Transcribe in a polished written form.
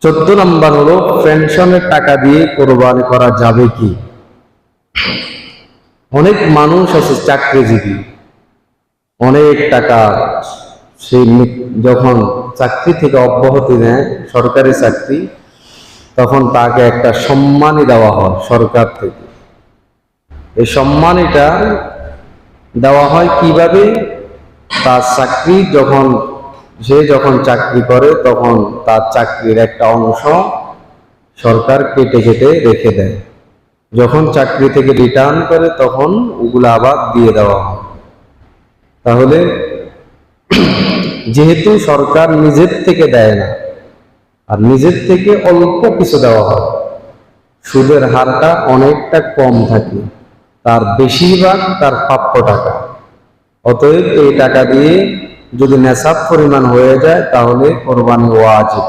14 নম্বর হলো পেনশনের টাকা দিয়ে কোরবানি করা যাবে কি। অনেক মানুষ আছে চাকরিজীবী, অনেক টাকা সে যখন চাকরি থেকে অব্যাহতি নেয়, সরকারি চাকরি, তখন তাকে একটা সম্মানী দেওয়া হয় সরকার থেকে। এই সম্মানীটা দেওয়া হয় কিভাবে? তার চাকরি যখন চাকরি করে তখন তার চাকরির একটা অংশ সরকার কেটে কেটে রেখে দেয়। যখন চাকরি থেকে রিটার্ন করে তখন ওগুলো আবার দিয়ে দেওয়া হয়। তাহলে যেহেতু সরকার নিজের থেকে দেয় না, আর নিজের থেকে অল্প কিছু দেওয়া হয়, সুদের হারটা অনেকটা কম থাকে, তার বেশিরভাগ তার প্রাপ্য টাকা। অতএব এই টাকা দিয়ে যদি নেশাব পরিমাণ হয়ে যায় তাহলে কোরবানি ওয়াজিব।